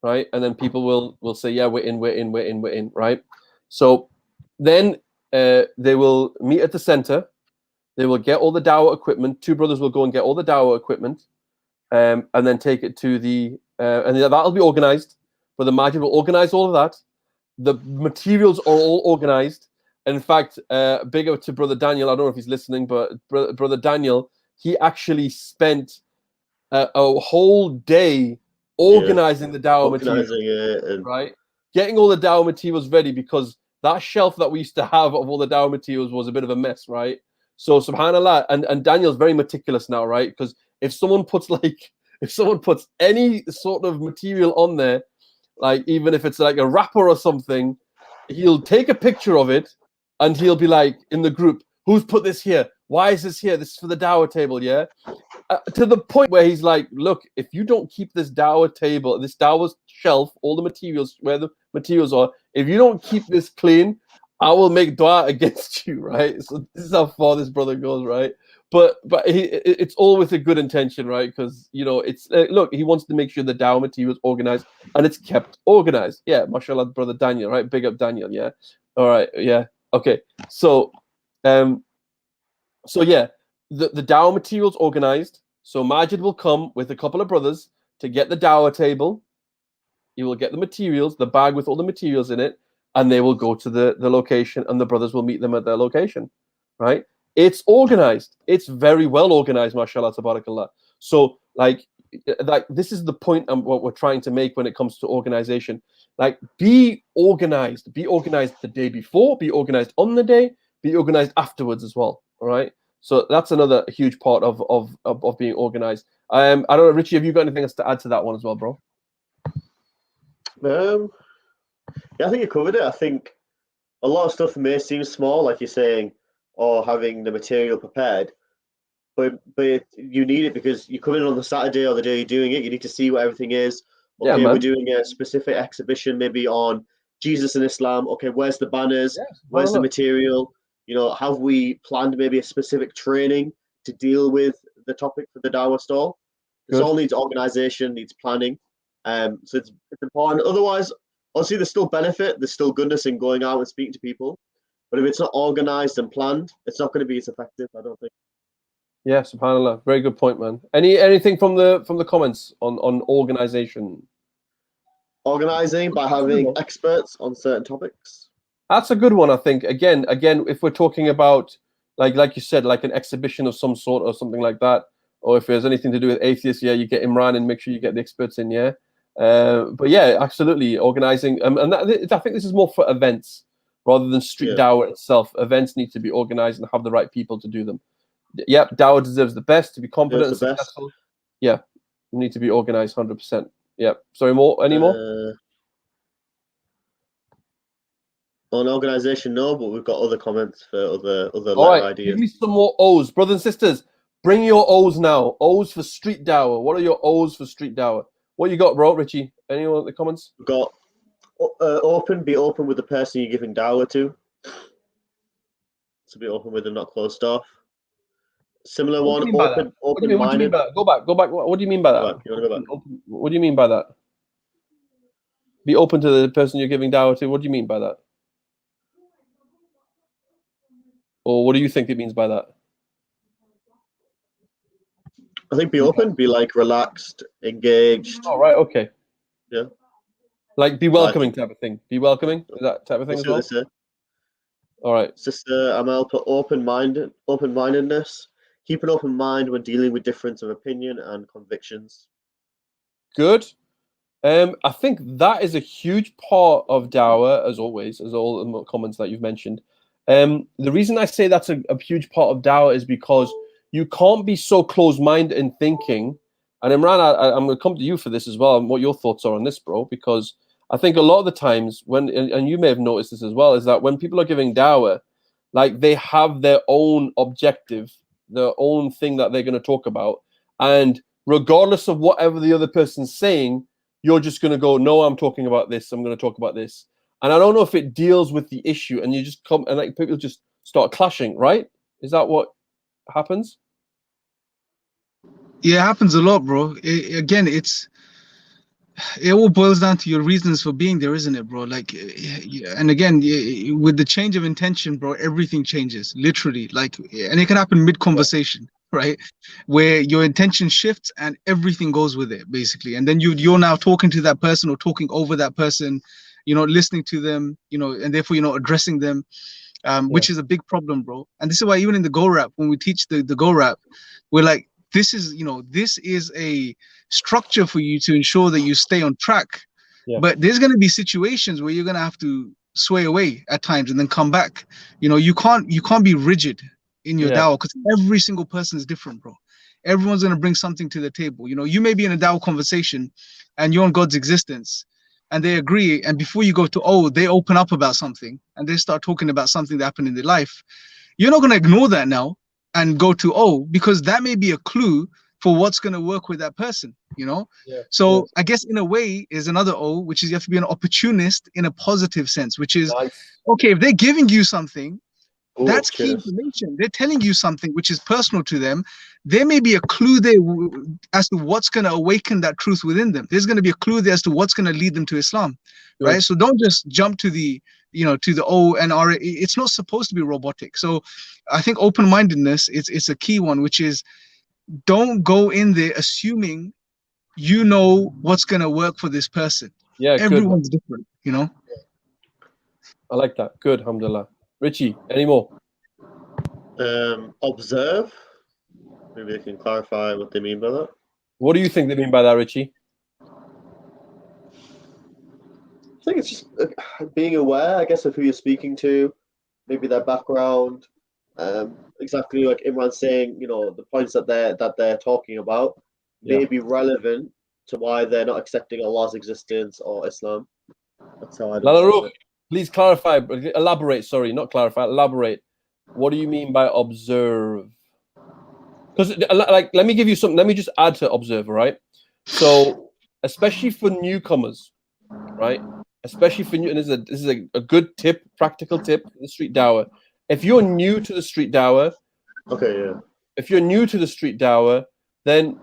right? And then people will say, yeah, we're in, right? So then they will meet at the center. They will get all the Dawah equipment. Two brothers will go and get all the Dawah equipment, and then take it to and that'll be organized. But the Majid will organize all of that. The materials are all organized. And in fact, big up to Brother Daniel. I don't know if he's listening, but Brother Daniel, he actually spent a whole day organizing the Dawah materials, right? Getting all the Dawah materials ready, because that shelf that we used to have of all the Dawah materials was a bit of a mess, right? So subhanallah, and Daniel's very meticulous now, right? Because if someone puts any sort of material on there, like even if it's like a wrapper or something, he'll take a picture of it and he'll be like in the group, who's put this here? Why is this here? This is for the Dawah table, yeah? To the point where he's like, look, if you don't keep this Dawah table, this Dawah shelf, all the materials, where the materials are, if you don't keep this clean, I will make dua against you, right? So this is how far this brother goes, right? But it's all with a good intention, right? Because it's look, he wants to make sure the Dawah material is organized and it's kept organized. Yeah, mashallah, brother Daniel, right? Big up Daniel, yeah. All right, yeah, okay. So, yeah, the Dawah materials organized. So Majid will come with a couple of brothers to get the Dawah table. He will get the materials, the bag with all the materials in it, and they will go to the location, and the brothers will meet them at their location, right? It's organized. It's very well organized, mashallah, tabarakallah. So like this is the point what we're trying to make when it comes to organization. Like, be organized. Be organized the day before. Be organized on the day. Be organized afterwards as well. All right. So that's another huge part of being organized. I don't know, Richie, have you got anything else to add to that one as well, bro? Yeah, I think you covered it. I think a lot of stuff may seem small, like you're saying, or having the material prepared, but you need it because you come in on the Saturday or the day you're doing it. You need to see what everything is. Okay, yeah, we're doing a specific exhibition, maybe on Jesus and Islam. Okay, where's the banners? Yes, where's the material? Have we planned maybe a specific training to deal with the topic for the Dawah stall? This all needs organization, needs planning. So it's important. Otherwise, obviously, there's still benefit, there's still goodness in going out and speaking to people. But if it's not organized and planned, it's not going to be as effective, I don't think. Yeah, subhanallah. Very good point, man. Anything from the comments on organization? Organizing by having experts on certain topics. That's a good one, I think. Again, if we're talking about like you said, like an exhibition of some sort or something like that, or if there's anything to do with atheists, yeah, you get Imran and make sure you get the experts in, yeah. But yeah, absolutely, organizing. And I think this is more for events rather than street Dawah itself. Events need to be organized and have the right people to do them. Yep, Dawah deserves the best to be competent and successful. Yeah, you need to be organized 100%. Yeah. Sorry, any more? On organization, no, but we've got other comments for other All right, ideas. give me some more O's, brothers and sisters. Bring your O's now. O's for street Dawah. What are your O's for street Dawah? What you got, bro, Richie? Anyone in the comments? We've got be open with the person you're giving Dawah to. So be open with them, not closed off. Similar one, open-minded. What do you mean by that? Go back. What do you mean by that? You want to go back? What do you mean by that? Be open to the person you're giving Dawah to. What do you mean by that? Or what do you think it means by that? I think be open, be like relaxed, engaged. Oh, right, okay. Yeah. Like be welcoming type of thing. Be welcoming, is that type of thing as well? All right. Sister Amal put open-mindedness. Keep an open mind when dealing with difference of opinion and convictions. Good. I think that is a huge part of Dawah, as always, as all the comments that you've mentioned. The reason I say that's a huge part of Dawah is because you can't be so close-minded in thinking. And Imran, I'm going to come to you for this as well, and what your thoughts are on this, bro, because I think a lot of the times when, and you may have noticed this as well, is that when people are giving Dawah, like they have their own objective, their own thing that they're going to talk about, and regardless of whatever the other person's saying, you're just going to go, no, I'm talking about this. I'm going to talk about this. And I don't know if it deals with the issue and you just come and like people just start clashing, right? Is that what happens? Yeah, it happens a lot, bro. Again, it all boils down to your reasons for being there, isn't it, bro? Like, and again, with the change of intention, bro, everything changes, literally. Like, and it can happen mid-conversation, right? Where your intention shifts and everything goes with it, basically. And then you're now talking to that person or talking over that person, listening to them, and therefore you're not addressing them, which is a big problem, bro. And this is why even in the Go Rap, when we teach the Go Rap, we're like, this is a structure for you to ensure that you stay on track. Yeah. But there's going to be situations where you're going to have to sway away at times and then come back. You can't be rigid in your dawah, because every single person is different, bro. Everyone's going to bring something to the table. You may be in a dawah conversation and you're on God's existence and they agree, and before you go to they open up about something and they start talking about something that happened in their life. You're not going to ignore that now and go to because that may be a clue for what's going to work with that person, So I guess in a way is another which is you have to be an opportunist in a positive sense, which is okay, if they're giving you something, that's key information. They're telling you something which is personal to them. There may be a clue there as to what's going to awaken that truth within them. There's going to be a clue there as to what's going to lead them to Islam, right? So don't just jump to the to the and it's not supposed to be robotic. So I think open-mindedness it's a key one, which is don't go in there assuming what's going to work for this person. Yeah, everyone's different, I like that. Good, alhamdulillah. Richie, any more? Observe. Maybe they can clarify what they mean by that. What do you think they mean by that, Richie? I think it's just being aware, I guess, of who you're speaking to, maybe their background. Exactly like Imran's saying, the points that they're talking about may be relevant to why they're not accepting Allah's existence or Islam. That's how I do it. Please clarify, elaborate. Sorry, not clarify. Elaborate. What do you mean by observe? Because, let me give you something. Let me just add to observe, right? So, especially for newcomers, right? Especially for and this is a good tip, practical tip for the street dawah. If you're new to the street dawah, if you're new to the street dawah, then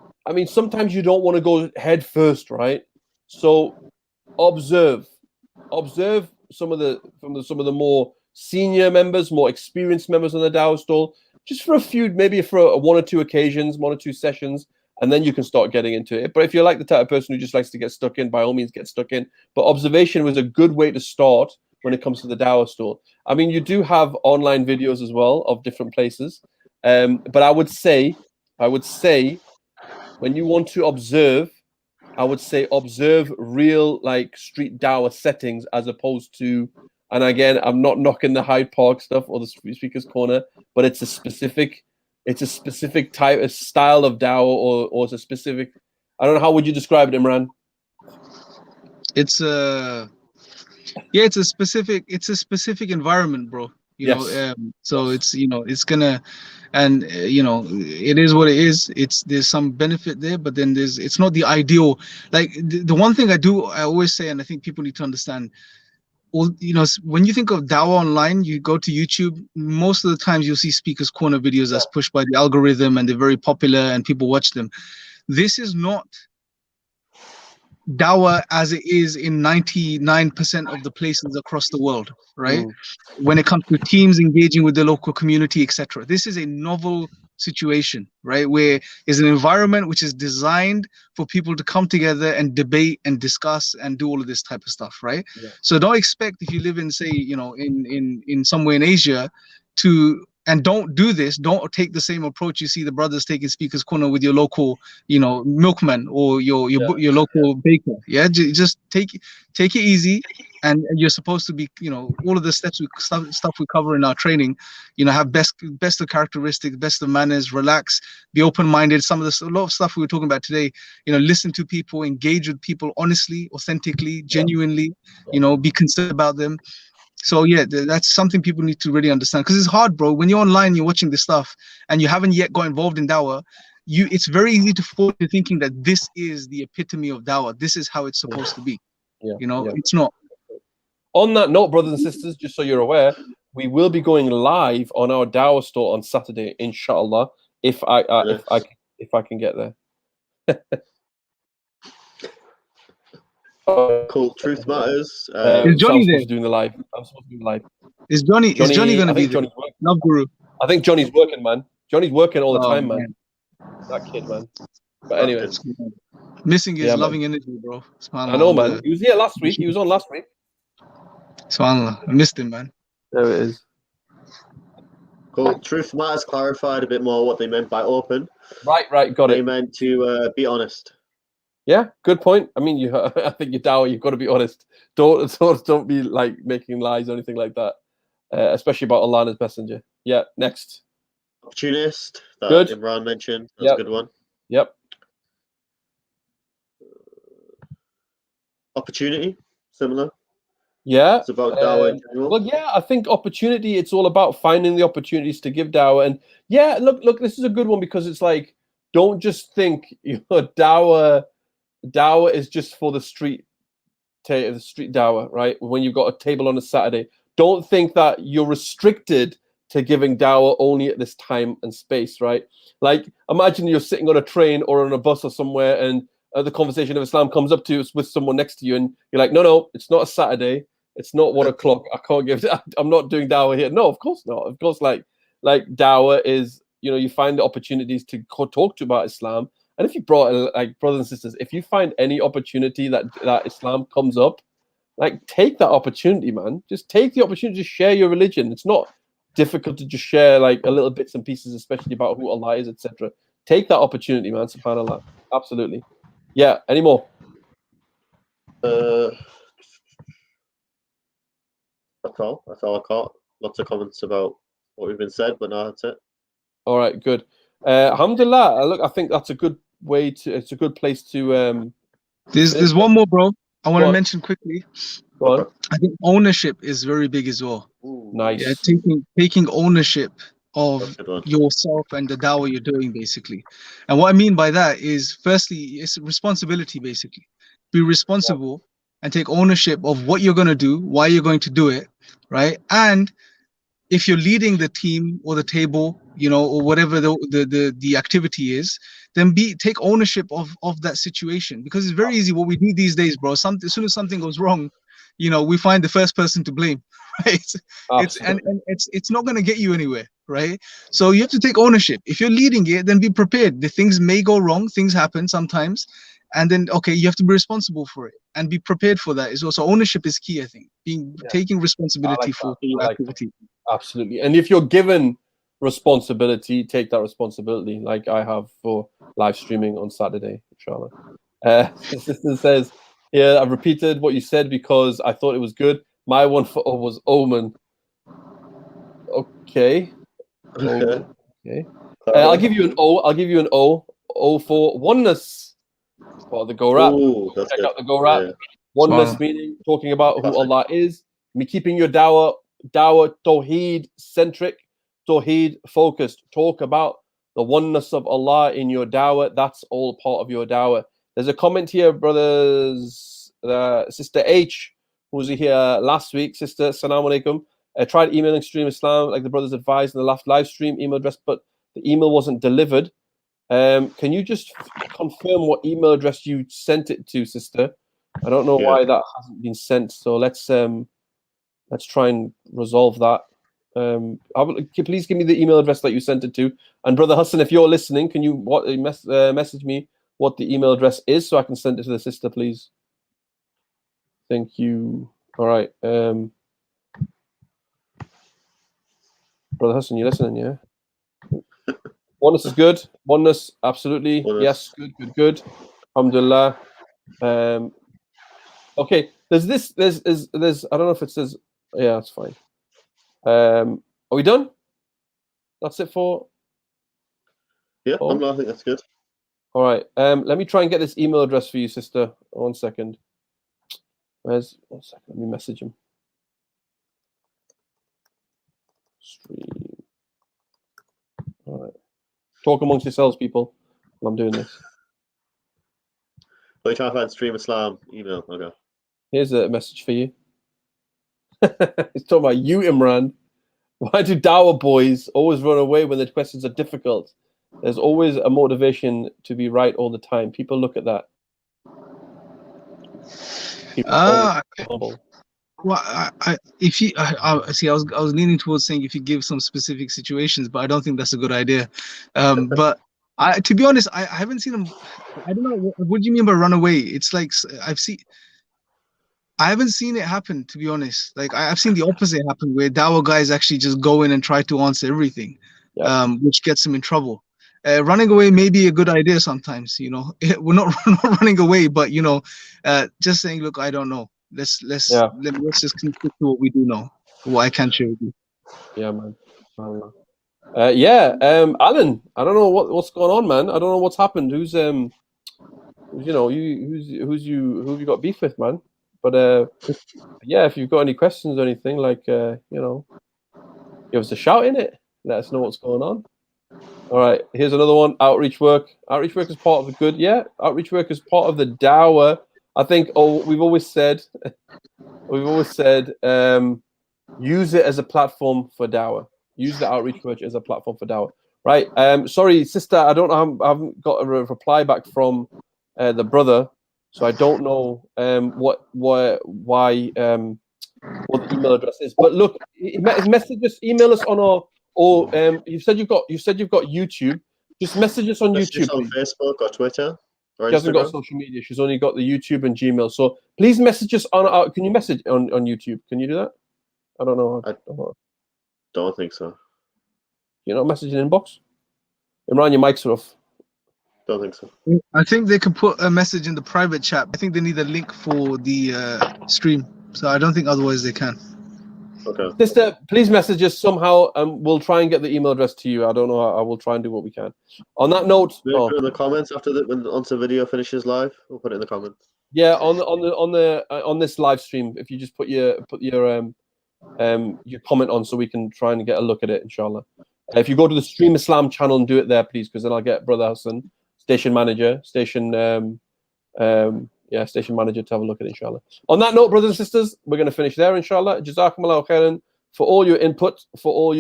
sometimes you don't want to go head first, right? So, observe some of the more senior members, more experienced members on the dawah stall, just for a few, maybe for one or two occasions, one or two sessions, and then you can start getting into it. But if you're like the type of person who just likes to get stuck in, by all means get stuck in. But observation was a good way to start when it comes to the dawah stall. You do have online videos as well of different places, but I would say when you want to observe, I would say observe real street dawah settings as opposed to, and again, I'm not knocking the Hyde Park stuff or the Speaker's Corner, but it's a specific type of style of dawah or it's a specific, I don't know, how would you describe it, Imran? It's a specific environment, bro. So it's it's gonna, and it is what it is. There's some benefit there, but then it's not the ideal. Like the one thing I always say, and I think people need to understand, when you think of dawah online, you go to YouTube, most of the times you'll see Speaker's Corner videos that's pushed by the algorithm and they're very popular and people watch them. This is not dawah as it is in 99% of the places across the world, right? When it comes to teams engaging with the local community, etc. This is a novel situation, right? Where is an environment which is designed for people to come together and debate and discuss and do all of this type of stuff, right? So don't expect, if you live in, say, in somewhere in Asia, And don't do this. Don't take the same approach you see the brothers taking Speaker's Corner with your local, milkman or your local baker. Yeah, just take it easy, and you're supposed to be, all of the stuff we cover in our training, have best of characteristics, best of manners, relax, be open-minded. A lot of stuff we were talking about today. Listen to people, engage with people honestly, authentically, genuinely. Be concerned about them. So yeah, that's something people need to really understand, because it's hard, bro. When you're online, you're watching this stuff, and you haven't yet got involved in Dawah, it's very easy to fall into thinking that this is the epitome of Dawah. This is how it's supposed to be. It's not. On that note, brothers and sisters, just so you're aware, we will be going live on our Dawah store on Saturday, inshallah, if I can get there. Cool. Truth matters. Is Johnny there? I'm supposed to do the live. Is Johnny going to be there? Love Guru. I think Johnny's working, man. Johnny's working all the time, man. That kid, man. But anyway, missing his loving energy, bro. I know, man. He was here last week. He was on last week. SubhanAllah. I missed him, man. There it is. Cool. Truth matters clarified a bit more what they meant by open. Right. Got it. They meant to be honest. Yeah, good point. I mean, I think your Dawah, you've got to be honest. Don't be like making lies or anything like that, especially about Allah and His Messenger. Yeah, next. Opportunist, that good. Imran mentioned. That's a good one. Yep. Opportunity, similar. Yeah. It's about Dawah in general. Well, yeah, I think opportunity, it's all about finding the opportunities to give Dawah. And yeah, look, this is a good one, because it's like, don't just think Dawah is just for the street Dawah, right? When you've got a table on a Saturday, don't think that you're restricted to giving Dawah only at this time and space, right? Like, imagine you're sitting on a train or on a bus or somewhere, and the conversation of Islam comes up to you with someone next to you, and you're like, no, it's not a Saturday, it's not 1 o'clock, I can't give. I'm not doing Dawah here. No, of course not. Of course, like Dawah is, you find the opportunities to talk to about Islam. And if you brought, like, brothers and sisters, if you find any opportunity that Islam comes up, like, take that opportunity, man. Just take the opportunity to share your religion. It's not difficult to just share like a little bits and pieces, especially about who Allah is, etc. Take that opportunity, man. SubhanAllah. Absolutely. Yeah. Any more? That's all. That's all I caught. Lots of comments about what we've been said, but no, that's it. All right. Good. Alhamdulillah. Look, I think that's a good way to. It's a good place to. There's one more, bro. I want to mention quickly. Go on. I think ownership is very big as well. Ooh, nice. Yeah, taking ownership of yourself and the Dawah you're doing, basically. And what I mean by that is, firstly, it's responsibility, basically. Be responsible and take ownership of what you're going to do, why you're going to do it, right? And if you're leading the team or the table, or whatever the activity is, then take ownership of that situation. Because it's very easy what we do these days, bro. As soon as something goes wrong, we find the first person to blame, right? It's not going to get you anywhere, right? So you have to take ownership. If you're leading it, then be prepared. The things may go wrong, things happen sometimes, and then you have to be responsible for it and be prepared for that. Is also ownership is key, I think. Taking responsibility for your activity. Absolutely. And if you're given responsibility, take that responsibility, like I have for live streaming on Saturday, inshallah. The sister says, yeah, I've repeated what you said because I thought it was good. My one for O was Omen. Okay. Omen. Okay. I'll give you an O. I'll give you an O. O for oneness. For the Go Rap. Check out the Go Rap. Yeah. Oneness meaning talking about who Allah is. Me keeping your Dawah Tawheed centric, Tawheed focused. Talk about the oneness of Allah in your Dawah. That's all part of your Dawah. There's a comment here, brothers. Sister H, who was here last week. Sister, Assalamu alaikum. I tried emailing Stream Islam like the brothers advised in the last live stream email address, but the email wasn't delivered. Can you just confirm what email address you sent it to, sister? I don't know why that hasn't been sent. So let's try and resolve that. Please give me the email address that you sent it to. And Brother Hassan, if you're listening, can you message me what the email address is so I can send it to the sister, please? Thank you. All right. Brother Hassan, you listening? Yeah. Oneness is good. Oneness, absolutely. Oneness. Yes, good. Alhamdulillah. Okay. There's I don't know if it says. Yeah, that's fine. Are we done? That's it for. Yeah, Oh. I think that's good. All right. Let me try and get this email address for you, sister. 1 second. One second. Let me message him. Stream. All right. Talk amongst yourselves, people, while I'm doing this. Are you trying to find Stream Islam email? Okay. Here's a message for you. He's talking about you, Imran. Why do Dawah boys always run away when the questions are difficult? There's always a motivation to be right all the time. People look at that. Well, I see, I was leaning towards saying if you give some specific situations, but I don't think that's a good idea. But to be honest, I haven't seen them. I don't know what do you mean by run away. It's like I haven't seen it happen, to be honest. Like I've seen the opposite happen, where Dawah guys actually just go in and try to answer everything, which gets them in trouble. Running away may be a good idea sometimes. You know, we're not running away, but you know, just saying, look, I don't know. Let's just stick to what we do know, what I can share with you. Yeah, man. Alan, I don't know what's going on, man. I don't know what's happened. Who have you got beef with, man? But yeah, if you've got any questions or anything, like give us a shout in it. Let us know what's going on. All right, here's another one. Outreach work. Outreach work is part of the good. Yeah, outreach work is part of the Dawah. I think. We've always said, use it as a platform for Dawah. Use the outreach work as a platform for Dawah. Right. Sorry, sister. I haven't got a reply back from the brother, so I don't know what the email address is. But look, message us, email us on our. Or you said you've got YouTube. Just message us on YouTube. On Facebook or Twitter or She hasn't got social media. She's only got the YouTube and Gmail. So please message us on. Can you message on YouTube? Can you do that? I don't know. I don't think so. You're not messaging inbox? Imran, your mic's off. Don't think so. I think they could put a message in the private chat. I think they need a link for the stream. So I don't think otherwise they can. Okay. Sister, please message us somehow, and we'll try and get the email address to you. I don't know. I will try and do what we can. On that note, Maybe put it in the comments after once the video finishes live. We'll put it in the comments. Yeah, on this live stream, if you just put your comment on, so we can try and get a look at it, inshallah. If you go to the Stream Islam channel and do it there, please, because then I'll get Brother Hassan, station manager, station manager, to have a look at it, inshallah. On that note, brothers and sisters, we're going to finish there, inshallah. Jazakumullahu khairan for all your input, for all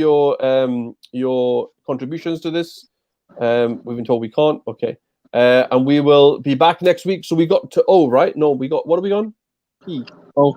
your contributions to this. We've been told we can't. Okay. And we will be back next week. So we got to O, right? No, we got, what are we on? P. O.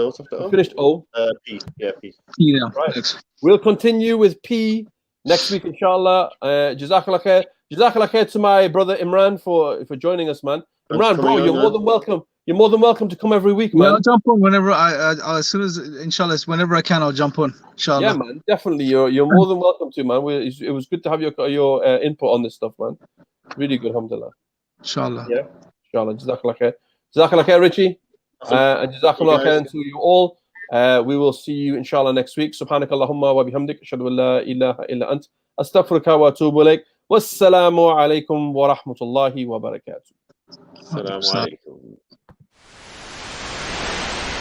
What's after O? We finished O. P. Yeah, P. Yeah. Right. We'll continue with P next week, inshallah. Jazakallah khair. Jazakallah khair to my brother Imran for joining us, man. Imran, bro, you're more than welcome. You're more than welcome to come every week, man. Yeah, I'll jump on whenever as soon as, inshallah, whenever I can, I'll jump on. Inshallah. Yeah, man, definitely. You're more than welcome to, man. It was good to have your input on this stuff, man. Really good, alhamdulillah. Inshallah. Yeah, inshallah. Jazakallah khair. Jazakallah khair, Richie. And jazakallah khair to you all. We will see you, inshallah, next week. Subhanakallahumma wa bihamdik. Ashhadu an la ilaha illa ant. Astaghfiruka wa atubu ilaik. Wassalamu alaikum wa rahmatullahi wa barakatuh. Assalamu alaikum.